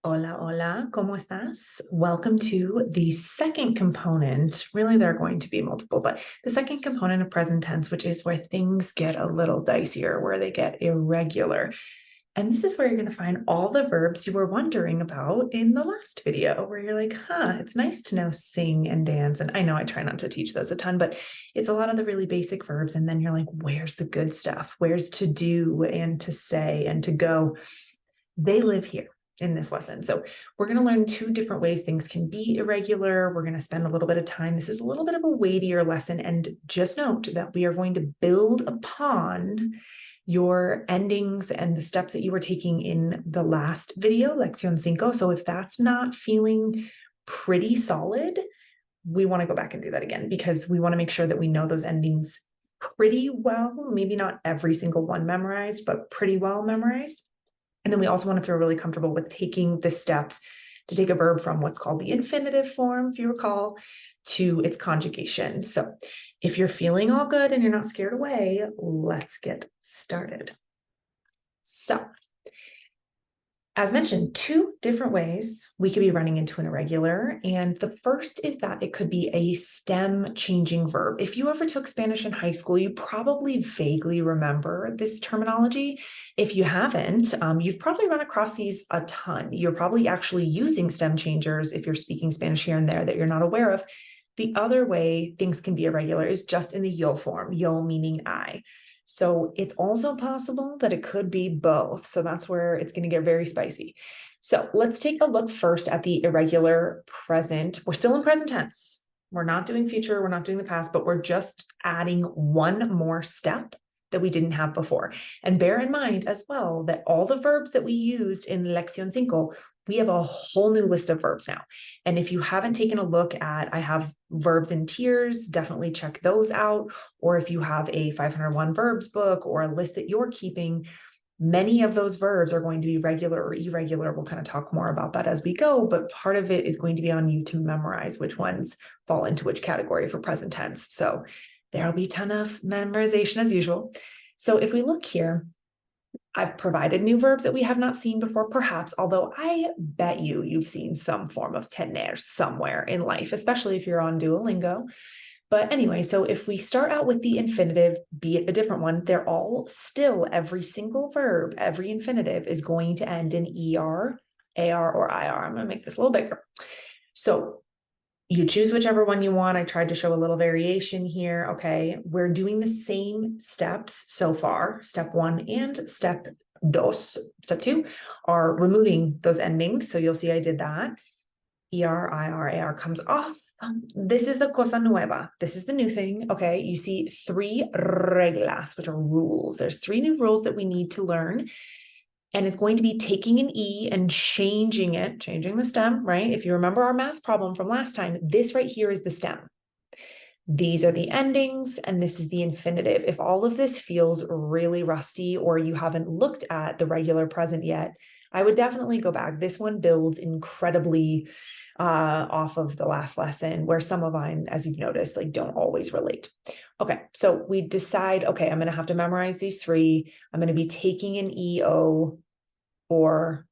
Hola, hola, ¿cómo estás? Welcome to the second component. Really, there are going to be multiple, but the second component of present tense, which is where things get a little dicier, where they get irregular. And this is where you're going to find all the verbs you were wondering about in the last video, where you're like, it's nice to know sing and dance. And I know I try not to teach those a ton, but it's a lot of the really basic verbs. And then you're like, where's the good stuff? Where's to do and to say and to go? They live here in this lesson. So we're going to learn two different ways things can be irregular. We're going to spend a little bit of time. This is a little bit of a weightier lesson. And just note that we are going to build upon your endings and the steps that you were taking in the last video, Lección 5. So if that's not feeling pretty solid, we want to go back and do that again because we want to make sure that we know those endings pretty well, maybe not every single one memorized, but pretty well memorized. And then we also want to feel really comfortable with taking the steps to take a verb from what's called the infinitive form, if you recall, to its conjugation. So if you're feeling all good and you're not scared away, let's get started. So as mentioned, two different ways we could be running into an irregular. And the first is that it could be a stem changing verb. If you ever took Spanish in high school, you probably vaguely remember this terminology. If you haven't, you've probably run across these a ton. You're probably actually using stem changers if you're speaking Spanish here and there that you're not aware of. The other way things can be irregular is just in the yo form, yo meaning I. So it's also possible that it could be both. So that's where it's going to get very spicy. So let's take a look first at the irregular present. We're still in present tense. We're not doing future. We're not doing the past, but we're just adding one more step that we didn't have before. And bear in mind as well that all the verbs that we used in Lección 5, we have a whole new list of verbs now. And if you haven't taken a look at, I have verbs in tiers, definitely check those out. Or if you have a 501 verbs book or a list that you're keeping, many of those verbs are going to be regular or irregular. We'll kind of talk more about that as we go, but part of it is going to be on you to memorize which ones fall into which category for present tense. So there'll be a ton of memorization as usual. So if we look here, I've provided new verbs that we have not seen before, perhaps, although I bet you've seen some form of tener somewhere in life, especially if you're on Duolingo. But anyway, so if we start out with the infinitive, be it a different one, they're all still, every single verb, every infinitive is going to end in ER, AR, or IR. I'm going to make this a little bigger. So you choose whichever one you want. I tried to show a little variation here. Okay, we're doing the same steps so far. Step 1 and step 2 are removing those endings. So you'll see I did that. ER, IR, AR comes off. This is the cosa nueva. This is the new thing. Okay, you see 3 reglas, which are rules. There's 3 new rules that we need to learn. And it's going to be taking an E and changing it, changing the stem, right? If you remember our math problem from last time, this right here is the stem. These are the endings, and this is the infinitive. If all of this feels really rusty or you haven't looked at the regular present yet, I would definitely go back. This one builds incredibly off of the last lesson, where some of mine, as you've noticed, like don't always relate. Okay, so we decide, okay, I'm going to have to memorize these 3. I'm going to be taking an EO or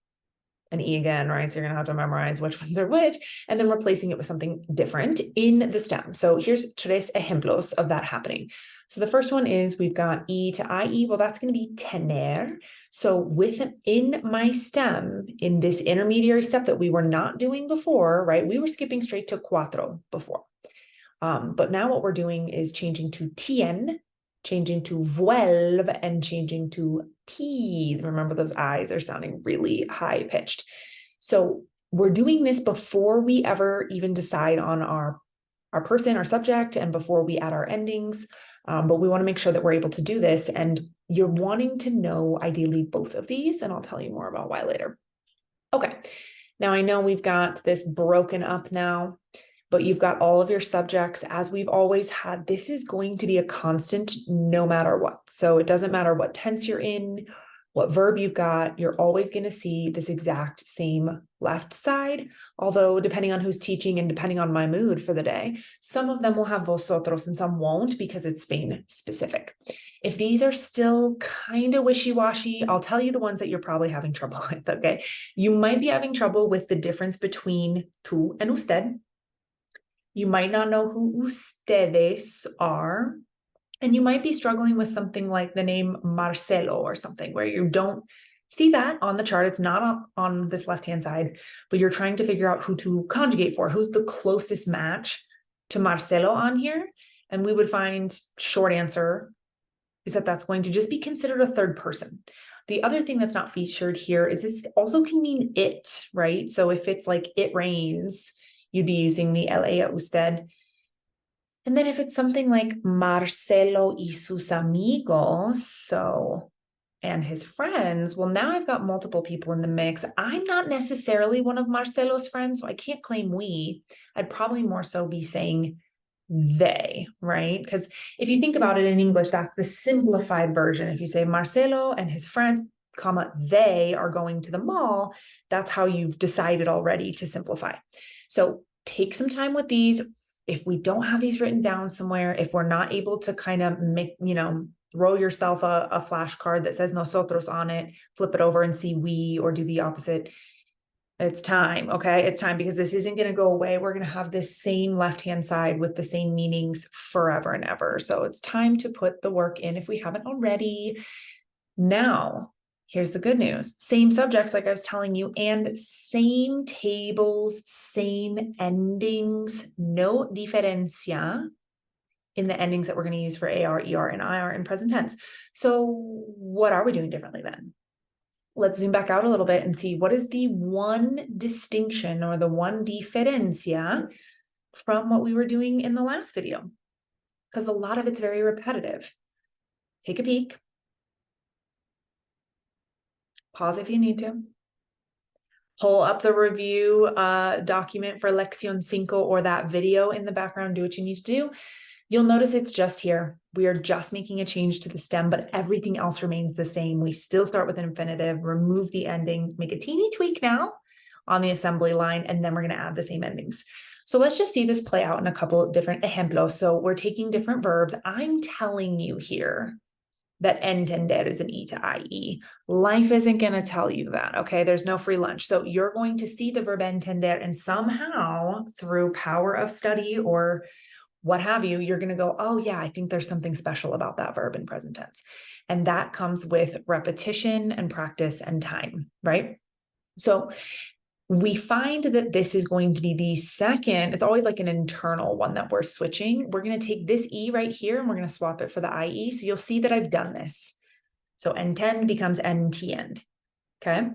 an E again, right? So you're going to have to memorize which ones are which, and then replacing it with something different in the stem. So here's tres ejemplos of that happening. So the first one is we've got E to IE. Well, that's going to be tener. So within my stem, in this intermediary step that we were not doing before, right? We were skipping straight to cuatro before. But now what we're doing is changing to tien, changing to vuelve, and changing to P. Remember, those I's are sounding really high pitched. So we're doing this before we ever even decide on our person, our subject, and before we add our endings. But we want to make sure that we're able to do this. And you're wanting to know ideally both of these, and I'll tell you more about why later. Okay, now I know we've got this broken up now, but you've got all of your subjects as we've always had. This is going to be a constant no matter what. So it doesn't matter what tense you're in, what verb you've got, you're always going to see this exact same left side. Although depending on who's teaching and depending on my mood for the day, some of them will have vosotros and some won't because it's Spain specific. If these are still kind of wishy-washy, I'll tell you the ones that you're probably having trouble with, okay? You might be having trouble with the difference between tú and usted. You might not know who ustedes are. And you might be struggling with something like the name Marcelo or something where you don't see that on the chart. It's not on this left-hand side, but you're trying to figure out who to conjugate for. Who's the closest match to Marcelo on here? And we would find short answer is that that's going to just be considered a third person. The other thing that's not featured here is this also can mean it, right? So if it's like it rains, you'd be using the ella usted. And then if it's something like Marcelo y sus amigos, and his friends, well, now I've got multiple people in the mix. I'm not necessarily one of Marcelo's friends, so I can't claim we. I'd probably more so be saying they, right? Because if you think about it in English, that's the simplified version. If you say Marcelo and his friends, comma, they are going to the mall, that's how you've decided already to simplify. So take some time with these. If we don't have these written down somewhere, if we're not able to kind of make, throw yourself a flashcard that says nosotros on it, flip it over and see we, or do the opposite. It's time, okay? It's time because this isn't going to go away. We're going to have this same left-hand side with the same meanings forever and ever. So it's time to put the work in if we haven't already. Now, here's the good news. Same subjects, like I was telling you, and same tables, same endings, no diferencia in the endings that we're going to use for AR, ER, and IR in present tense. So what are we doing differently then? Let's zoom back out a little bit and see what is the one distinction or the one diferencia from what we were doing in the last video, because a lot of it's very repetitive. Take a peek. Pause if you need to. Pull up the review document for Lección 5 or that video in the background. Do what you need to do. You'll notice it's just here. We are just making a change to the stem, but everything else remains the same. We still start with an infinitive, remove the ending, make a teeny tweak now on the assembly line, and then we're going to add the same endings. So let's just see this play out in a couple of different ejemplos. So we're taking different verbs. I'm telling you here that entender is an E to IE. Life isn't going to tell you that, okay? There's no free lunch. So you're going to see the verb entender, and somehow through power of study or what have you, you're going to go, oh yeah, I think there's something special about that verb in present tense. And that comes with repetition and practice and time, right? So we find that this is going to be the second, it's always like an internal one that we're switching. We're going to take this E right here and we're going to swap it for the IE. So you'll see that I've done this. So entend becomes entiend, okay?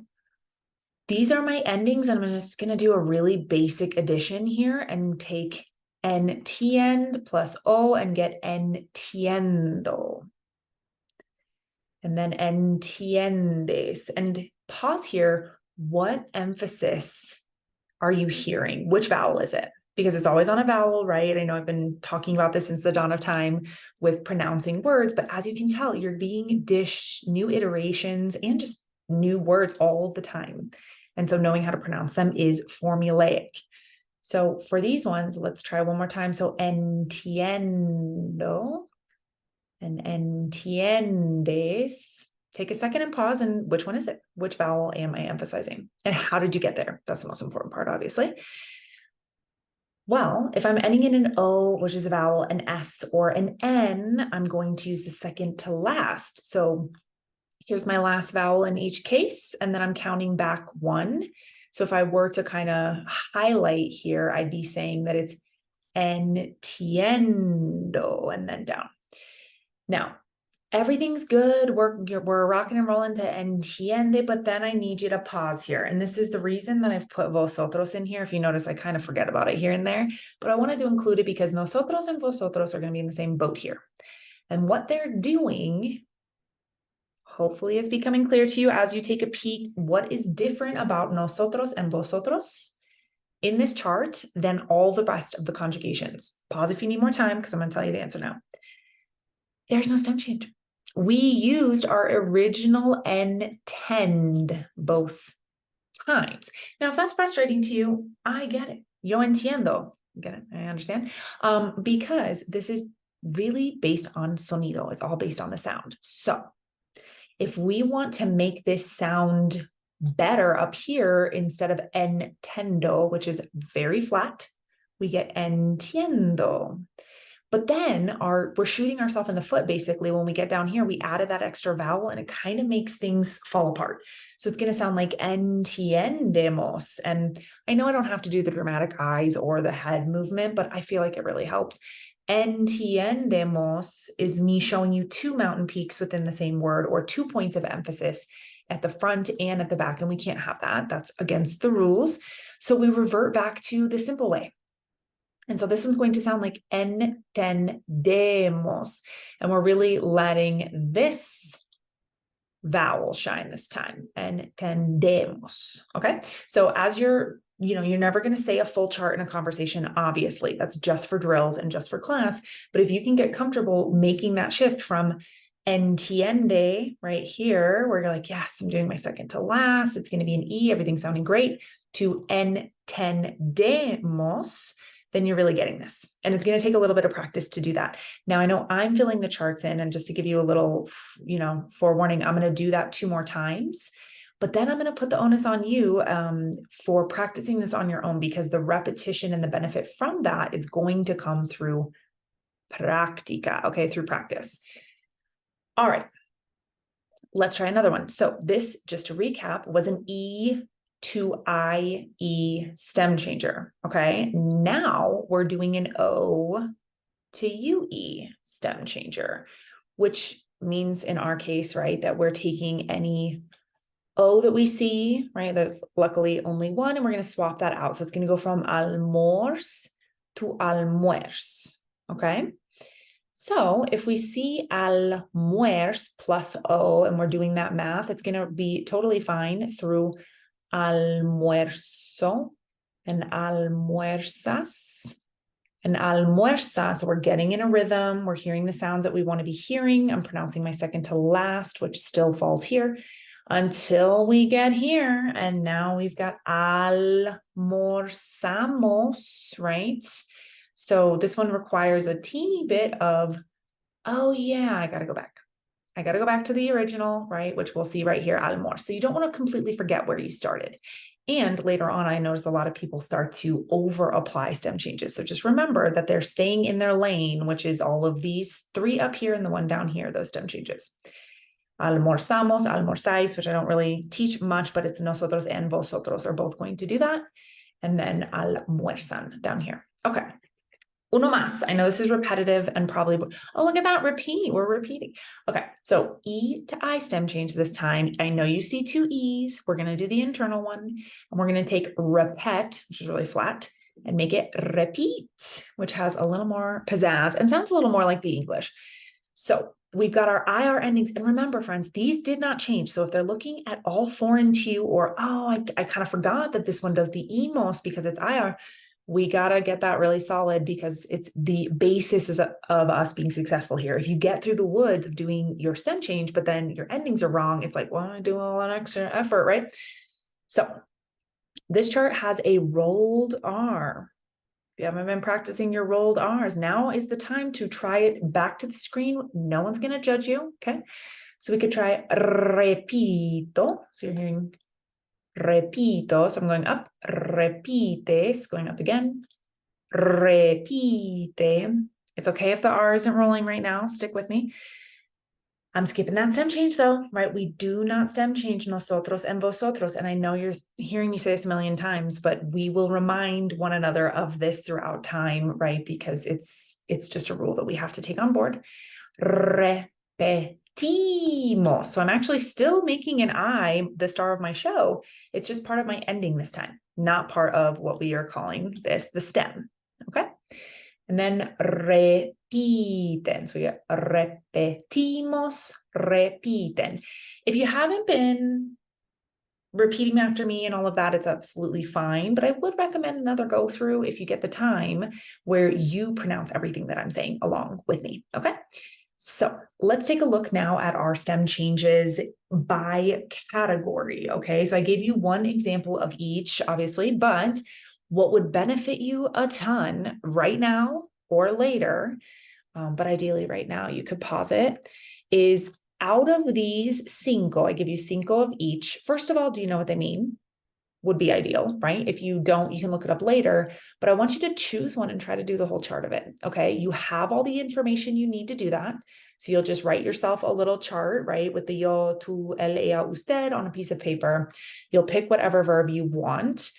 These are my endings, and I'm just going to do a really basic addition here and take entiend plus O and get entiendo. And then entiendes. And pause here. What emphasis are you hearing? Which vowel is it? Because it's always on a vowel, right? I know I've been talking about this since the dawn of time with pronouncing words, but as you can tell, you're being dished new iterations and just new words all the time. And so knowing how to pronounce them is formulaic. So for these ones, let's try one more time. So entiendo and entiendes. Take a second and pause, and which one is it? Which vowel am I emphasizing? And how did you get there? That's the most important part, obviously. Well, if I'm ending in an O, which is a vowel, an S, or an N, I'm going to use the second to last. So here's my last vowel in each case, and then I'm counting back one. So if I were to kind of highlight here, I'd be saying that it's entiendo and then down. Now, everything's good. We're rocking and rolling to entiende, but then I need you to pause here. And this is the reason that I've put vosotros in here. If you notice, I kind of forget about it here and there, but I wanted to include it because nosotros and vosotros are going to be in the same boat here. And what they're doing, hopefully is becoming clear to you as you take a peek, what is different about nosotros and vosotros in this chart than all the rest of the conjugations. Pause if you need more time, because I'm going to tell you the answer now. There's no stem change. we used our original entend both times. Now, if that's frustrating to you, I get it. Yo entiendo. Get it? I understand. Because this is really based on sonido. It's all based on the sound. So if we want to make this sound better up here, instead of entiendo, which is very flat, we get entiendo. But then we're shooting ourselves in the foot, basically. When we get down here, we added that extra vowel and it kind of makes things fall apart. So it's going to sound like entiendemos. And I know I don't have to do the dramatic eyes or the head movement, but I feel like it really helps. Entiendemos is me showing you two mountain peaks within the same word, or 2 points of emphasis at the front and at the back. And we can't have that. That's against the rules. So we revert back to the simple way. And so this one's going to sound like entendemos. And we're really letting this vowel shine this time. Entendemos. Okay. So as you're never going to say a full chart in a conversation, obviously. That's just for drills and just for class. But if you can get comfortable making that shift from entiende right here, where you're like, yes, I'm doing my second to last, it's going to be an E, everything's sounding great, to entendemos, then you're really getting this. And it's going to take a little bit of practice to do that. Now, I know I'm filling the charts in, and just to give you a little, forewarning, I'm going to do that 2 more times, but then I'm going to put the onus on you for practicing this on your own, because the repetition and the benefit from that is going to come through practica, okay, through practice. All right, let's try another one. So this, just to recap, was an E to IE stem changer, okay? Now we're doing an O to UE stem changer, which means in our case, right, that we're taking any O that we see, right? There's luckily only one, and we're going to swap that out. So it's going to go from almors to almuers, okay? So if we see almuers plus O, and we're doing that math, it's going to be totally fine through almuerzo and almuerzas and almuerza. So we're getting in a rhythm. We're hearing the sounds that we want to be hearing. I'm pronouncing my second to last, which still falls here, until we get here. And now we've got almorzamos, right? So this one requires a teeny bit of, oh yeah, I got to go back. I got to go back to the original, right? Which we'll see right here, almor. So you don't want to completely forget where you started. And later on, I noticed a lot of people start to over apply stem changes. So just remember that they're staying in their lane, which is all of these 3 up here and the 1 down here, those stem changes. Almorzamos, almorzáis, which I don't really teach much, but it's nosotros and vosotros are both going to do that. And then almuerzan down here. Okay. Uno más. I know this is repetitive and probably, oh, look at that, repeat. We're repeating. Okay, so E to I stem change this time. I know you see 2 E's. We're going to do the internal one, and we're going to take repet, which is really flat, and make it repeat, which has a little more pizzazz and sounds a little more like the English. So we've got our IR endings. And remember, friends, these did not change. So if they're looking at all foreign to you, or, oh, I kind of forgot that this one does the emos because it's IR, we got to get that really solid, because it's the basis of us being successful here. If you get through the woods of doing your stem change, but then your endings are wrong, it's like, well, I do all that extra effort, right? So this chart has a rolled R. If you haven't been practicing your rolled R's, now is the time to try it back to the screen. No one's going to judge you, okay? So we could try repito. So you're hearing repito, so I'm going up, repites, going up again, repite. It's okay if the R isn't rolling right now, stick with me. I'm skipping that stem change though, right? We do not stem change nosotros and vosotros. And I know you're hearing me say this a million times, but we will remind one another of this throughout time, right? Because it's just a rule that we have to take on board. Repetimos. So I'm actually still making an I the star of my show. It's just part of my ending this time, not part of what we are calling this the stem. Okay. And then repiten. So we get repetimos, repiten. If you haven't been repeating after me and all of that, it's absolutely fine. But I would recommend another go through if you get the time, where you pronounce everything that I'm saying along with me. Okay. So let's take a look now at our stem changes by category. Okay, so I gave you one example of each, obviously, but what would benefit you a ton right now or later, but ideally right now, you could pause it, is out of these cinco, I give you cinco of each. First of all, do you know what they mean? Would be ideal, right? If you don't, you can look it up later, but I want you to choose one and try to do the whole chart of it. Okay. You have all the information you need to do that. So you'll just write yourself a little chart, right? With the yo, tú, él, ella, usted on a piece of paper. You'll pick whatever verb you want.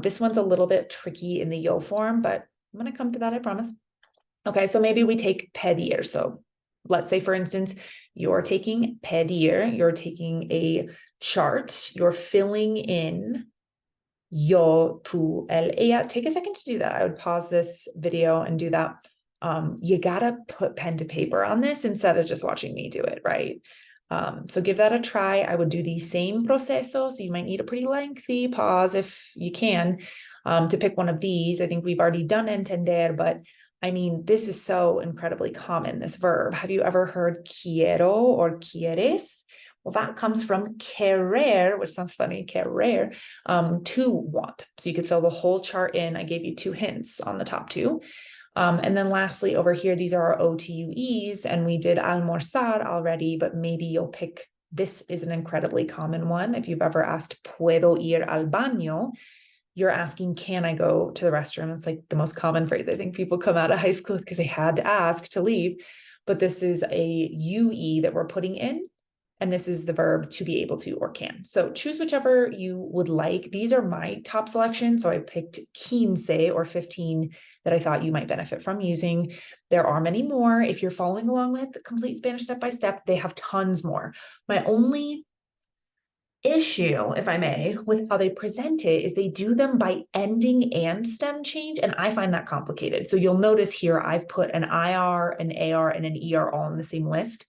This one's a little bit tricky in the yo form, but I'm going to come to that, I promise. Okay. So maybe we take pedir. So let's say, for instance, you're taking pedir, you're taking a chart, you're filling in yo, tú, él, ella. Take a second to do that. I would pause this video and do that. You gotta put pen to paper on this instead of just watching me do it, right? So give that a try. I would do the same proceso, so you might need a pretty lengthy pause if you can, to pick one of these. I think we've already done entender, but I mean, this is so incredibly common, this verb. Have you ever heard quiero or quieres? Well, that comes from querer, which sounds funny, querer, to want. So you could fill the whole chart in. I gave you 2 hints on the top 2. And then lastly, over here, these are our OTUEs, and we did almorzar already, but maybe you'll pick, this is an incredibly common one. If you've ever asked, ¿puedo ir al baño? You're asking, can I go to the restroom? It's like the most common phrase I think people come out of high school because they had to ask to leave. But this is a UE that we're putting in. And this is the verb to be able to or can. So choose whichever you would like. These are my top selections. So I picked 15 or 15 that I thought you might benefit from using. There are many more. If you're following along with Complete Spanish Step by Step, they have tons more. My only issue, if I may, with how they present it is they do them by ending and stem change, and I find that complicated. So you'll notice here I've put an IR, an AR, and an ER all in the same list.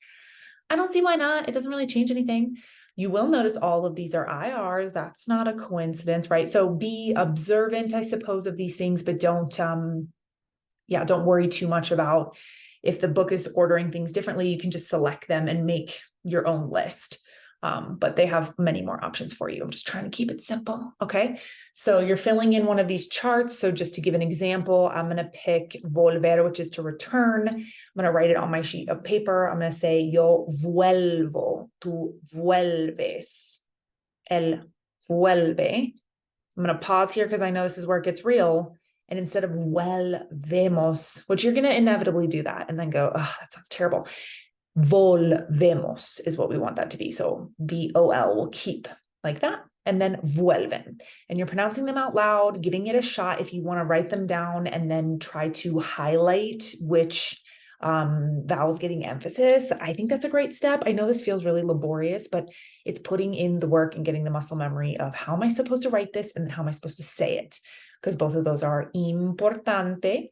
I don't see why not. It doesn't really change anything. You will notice all of these are IRs. That's not a coincidence, right? So be observant, I suppose, of these things, but don't worry too much about if the book is ordering things differently. You can just select them and make your own list. But they have many more options for you. I'm just trying to keep it simple. Okay. So you're filling in one of these charts. So just to give an example, I'm going to pick volver, which is to return. I'm going to write it on my sheet of paper. I'm going to say yo vuelvo, tú vuelves, él vuelve. I'm going to pause here because I know this is where it gets real. And instead of volvemos, which you're going to inevitably do that and then go, oh, that sounds terrible. Volvemos is what we want that to be. So VOL will keep like that. And then vuelven. And you're pronouncing them out loud, giving it a shot if you want to write them down and then try to highlight which vowels getting emphasis. I think that's a great step. I know this feels really laborious, but it's putting in the work and getting the muscle memory of how am I supposed to write this and how am I supposed to say it? Because both of those are importante.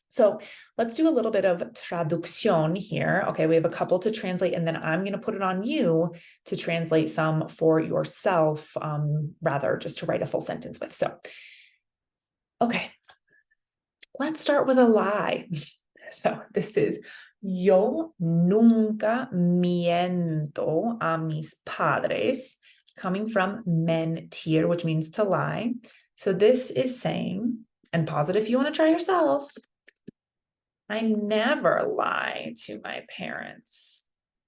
So let's do a little bit of traducción here. Okay, we have a couple to translate, and then I'm going to put it on you to translate some for yourself, rather just to write a full sentence with. So, okay, let's start with a lie. So this is, yo nunca miento a mis padres, coming from mentir, which means to lie. So this is saying, and pause it if you want to try yourself, I never lie to my parents.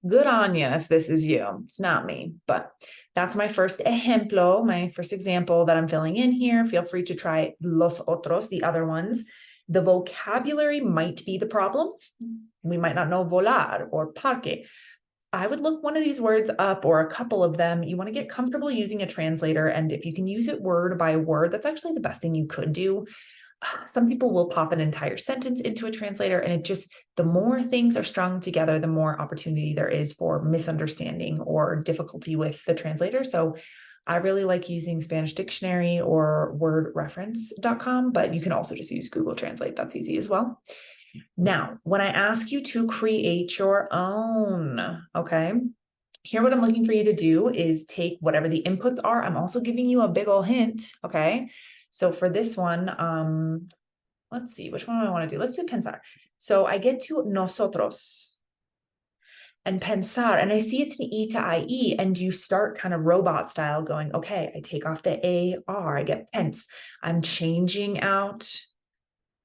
Good on you if this is you. It's not me, but that's my first ejemplo, my first example that I'm filling in here. Feel free to try los otros, the other ones. The vocabulary might be the problem. We might not know volar or parque. I would look one of these words up or a couple of them. You want to get comfortable using a translator. And if you can use it word by word, that's actually the best thing you could do. Some people will pop an entire sentence into a translator, and it just, the more things are strung together, the more opportunity there is for misunderstanding or difficulty with the translator. So I really like using Spanish Dictionary or wordreference.com, but you can also just use Google Translate. That's easy as well. Now, when I ask you to create your own, okay, here what I'm looking for you to do is take whatever the inputs are. I'm also giving you a big old hint, okay? So for this one, let's see, which one do I want to do? Let's do pensar. So I get to nosotros. and pensar. And I see it's an E to IE, and you start kind of robot style going, okay, I take off the AR, I get pens. I'm changing out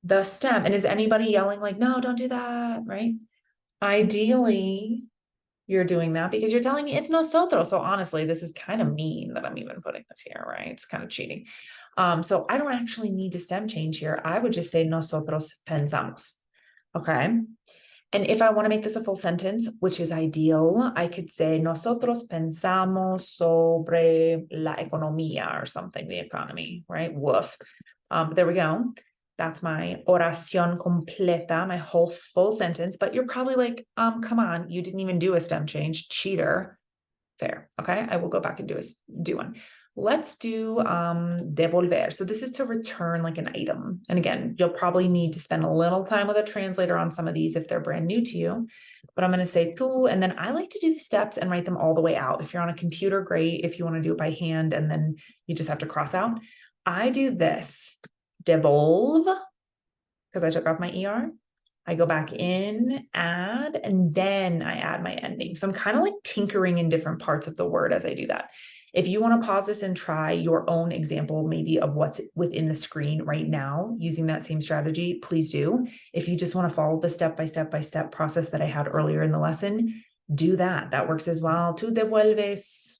the stem. And is anybody yelling like, no, don't do that, right? Ideally, you're doing that because you're telling me it's nosotros. So honestly, this is kind of mean that I'm even putting this here, right? It's kind of cheating. So I don't actually need to stem change here. I would just say nosotros pensamos. Okay. And if I want to make this a full sentence, which is ideal, I could say nosotros pensamos sobre la economía or something, the economy, right? Woof. There we go. That's my oración completa, my whole full sentence. But you're probably like, come on, you didn't even do a stem change, cheater. Fair. Okay. I will go back and do one. Let's do devolver. So this is to return like an item. And again, you'll probably need to spend a little time with a translator on some of these if they're brand new to you. But I'm going to say tú, and then I like to do the steps and write them all the way out. If you're on a computer, great. If you want to do it by hand and then you just have to cross out. I do this. Devolve, because I took off my ER. I go back in, add, and then I add my ending. So I'm kind of like tinkering in different parts of the word as I do that. If you want to pause this and try your own example, maybe of what's within the screen right now, using that same strategy, please do. If you just want to follow the step-by-step process that I had earlier in the lesson, do that. That works as well. Tú devuelves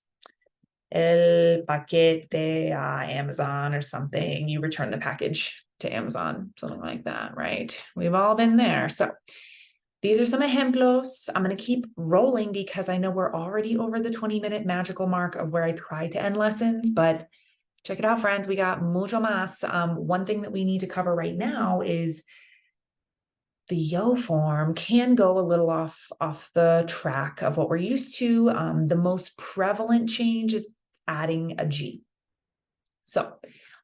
el paquete a Amazon or something. You return the package to Amazon, something like that, right? We've all been there. So these are some ejemplos. I'm going to keep rolling because I know we're already over the 20-minute magical mark of where I try to end lessons, but check it out, friends. We got mucho más. One thing that we need to cover right now is the yo form can go a little off the track of what we're used to. The most prevalent change is adding a G. So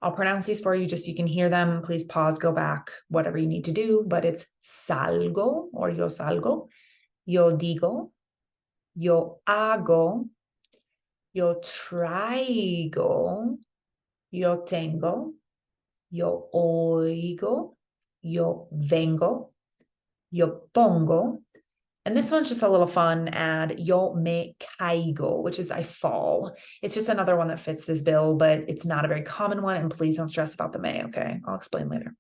I'll pronounce these for you just so you can hear them. Please pause, go back, whatever you need to do, but it's salgo or yo salgo, yo digo, yo hago, yo traigo, yo tengo, yo oigo, yo vengo, yo pongo. And this one's just a little fun add, yo me caigo, which is I fall. It's just another one that fits this bill, but it's not a very common one. And please don't stress about the me, okay? I'll explain later.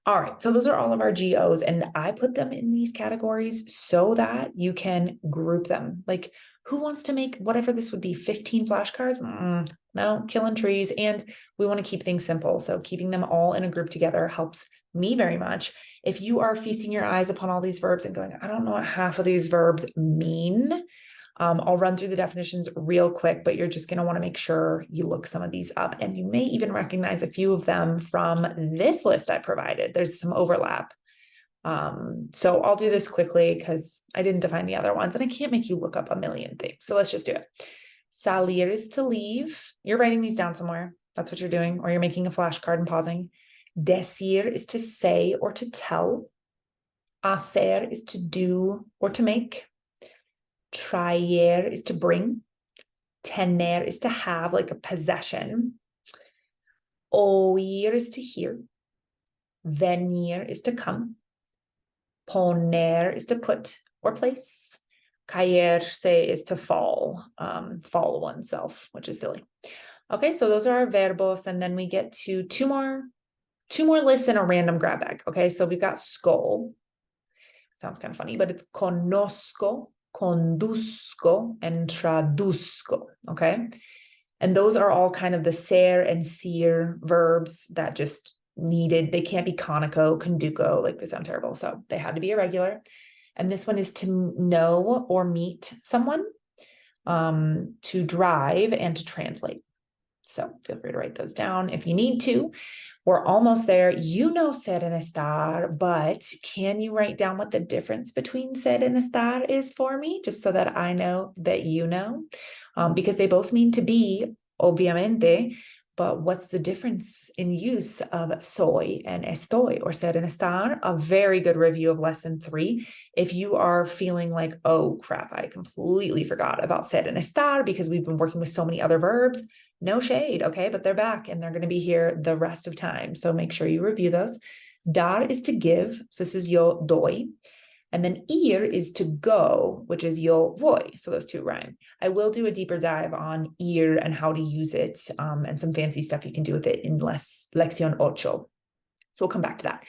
All right, so those are all of our GOs, and I put them in these categories so that you can group them. Like, who wants to make whatever this would be, 15 flashcards? No, killing trees. And we want to keep things simple. So keeping them all in a group together helps me very much. If you are feasting your eyes upon all these verbs and going, I don't know what half of these verbs mean, I'll run through the definitions real quick, but you're just going to want to make sure you look some of these up. And you may even recognize a few of them from this list I provided. There's some overlap. So I'll do this quickly because I didn't define the other ones and I can't make you look up a million things. So let's just do it. Salir is to leave. You're writing these down somewhere. That's what you're doing, or you're making a flashcard and pausing. Decir is to say or to tell. Hacer is to do or to make. Traer is to bring. Tener is to have, like a possession. Oír is to hear. Venir is to come. Poner is to put or place. Caerse is to fall, fall oneself, which is silly. Okay, so those are our verbos, and then we get to two more lists in a random grab bag. Okay, so we've got skull. Sounds kind of funny, but it's conozco, conduzco, and traduzco. Okay, and those are all kind of the ser and ser verbs that just needed. They can't be conico, conduco, like they sound terrible, so they had to be irregular. And this one is to know or meet someone, to drive, and to translate. So feel free to write those down if you need to. We're almost there. You know ser and estar, but can you write down what the difference between ser and estar is for me, just so that I know that you know? Because they both mean to be, obviamente, but what's the difference in use of soy and estoy or ser and estar? A very good review of lesson 3. If you are feeling like, oh crap, I completely forgot about ser and estar because we've been working with so many other verbs, no shade, okay? But they're back and they're going to be here the rest of time. So make sure you review those. Dar is to give. So this is yo doy. And then ir is to go, which is yo voy. So those two rhyme. I will do a deeper dive on ir and how to use it and some fancy stuff you can do with it in Lección 8. So we'll come back to that.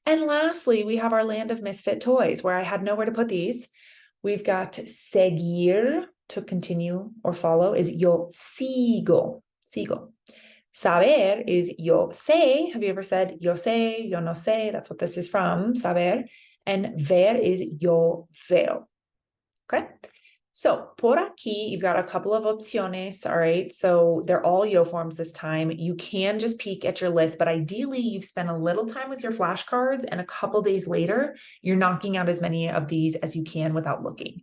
And lastly, we have our land of misfit toys where I had nowhere to put these. We've got seguir, to continue or follow, is yo sigo. Saber is yo sé. Have you ever said yo sé, yo no sé? That's what this is from, saber. And ver is yo veo. Okay. So por aquí, you've got a couple of opciones. All right. So they're all yo forms this time. You can just peek at your list, but ideally you've spent a little time with your flashcards and a couple days later, you're knocking out as many of these as you can without looking.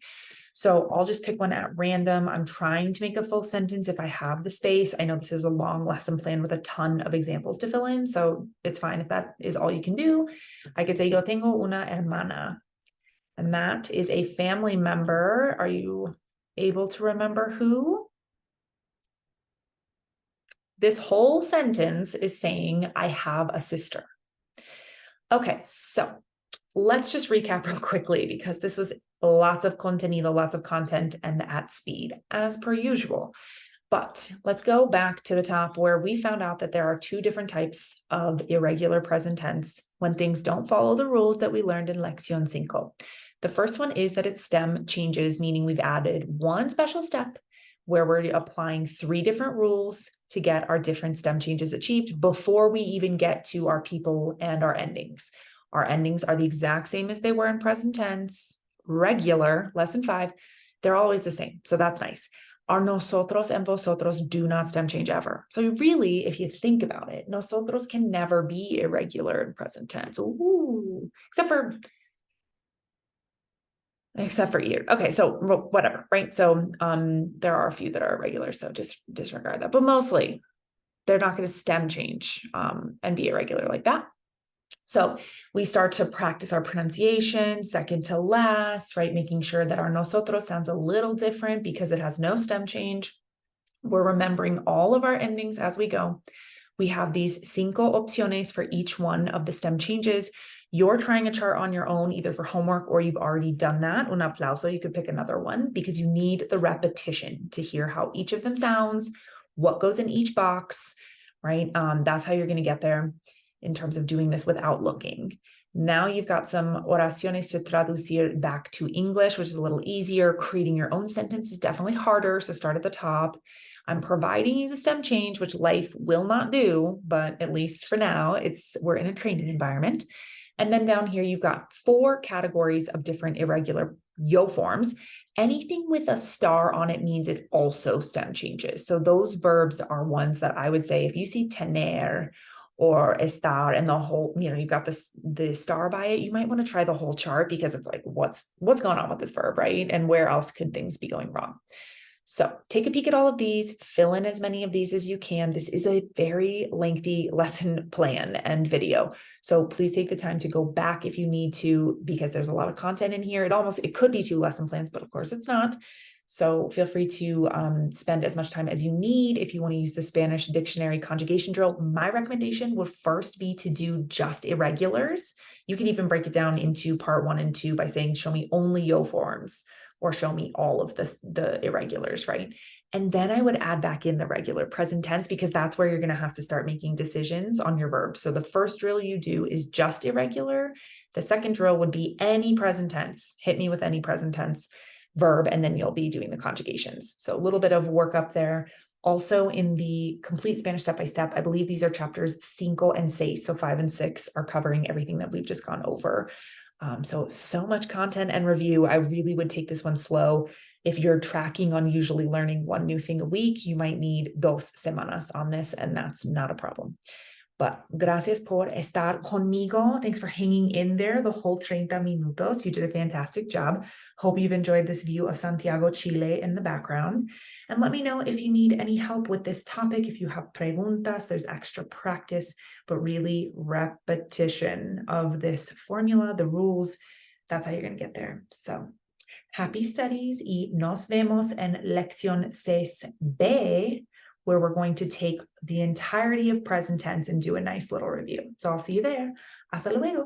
So I'll just pick one at random. I'm trying to make a full sentence if I have the space. I know this is a long lesson plan with a ton of examples to fill in, so it's fine if that is all you can do. I could say, yo tengo una hermana, and that is a family member. Are you able to remember who? This whole sentence is saying, I have a sister. Okay, so let's just recap real quickly because this was lots of contenido, lots of content, and at speed, as per usual. But let's go back to the top where we found out that there are two different types of irregular present tense when things don't follow the rules that we learned in Lección 5. The first one is that it's stem changes, meaning we've added one special step where we're applying 3 different rules to get our different stem changes achieved before we even get to our people and our endings. Our endings are the exact same as they were in present tense, regular, lesson 5. They're always the same. So that's nice. Our nosotros and vosotros do not stem change ever. So really, if you think about it, nosotros can never be irregular in present tense. Ooh, except for ir. Okay, so whatever, right? So there are a few that are irregular, so just disregard that. But mostly, they're not going to stem change and be irregular like that. So we start to practice our pronunciation, second to last, right? Making sure that our nosotros sounds a little different because it has no stem change. We're remembering all of our endings as we go. We have these 5 opciones for each one of the stem changes. You're trying a chart on your own, either for homework or you've already done that. Un aplauso, you could pick another one because you need the repetition to hear how each of them sounds, what goes in each box, right? That's how you're going to get there in terms of doing this without looking. Now you've got some oraciones to traducir back to English, which is a little easier. Creating your own sentence is definitely harder, so start at the top. I'm providing you the stem change, which life will not do, but at least for now, we're in a training environment. And then down here, you've got 4 categories of different irregular yo forms. Anything with a star on it means it also stem changes. So those verbs are ones that I would say, if you see tener or estar and the whole, you've got the star by it, you might want to try the whole chart because it's like, what's going on with this verb, right? And where else could things be going wrong? So take a peek at all of these, fill in as many of these as you can. This is a very lengthy lesson plan and video. So please take the time to go back if you need to, because there's a lot of content in here. It could be 2 lesson plans, but of course it's not. So feel free to spend as much time as you need. If you want to use the Spanish dictionary conjugation drill, my recommendation would first be to do just irregulars. You can even break it down into part 1 and 2 by saying, show me only yo forms, or show me all of the irregulars, right? And then I would add back in the regular present tense because that's where you're going to have to start making decisions on your verbs. So the first drill you do is just irregular. The second drill would be any present tense. Hit me with any present tense verb, and then you'll be doing the conjugations. So a little bit of work up there. Also in the complete Spanish step-by-step, I believe these are chapters 5 and 6. So 5 and 6 are covering everything that we've just gone over. So much content and review. I really would take this one slow. If you're tracking on usually learning 1 new thing a week, you might need 2 semanas on this, and that's not a problem. But gracias por estar conmigo. Thanks for hanging in there the whole 30 minutos. You did a fantastic job. Hope you've enjoyed this view of Santiago, Chile in the background. And let me know if you need any help with this topic. If you have preguntas, there's extra practice, but really repetition of this formula, the rules. That's how you're going to get there. So happy studies y nos vemos en lección 6B, where we're going to take the entirety of present tense and do a nice little review. So I'll see you there. Hasta luego.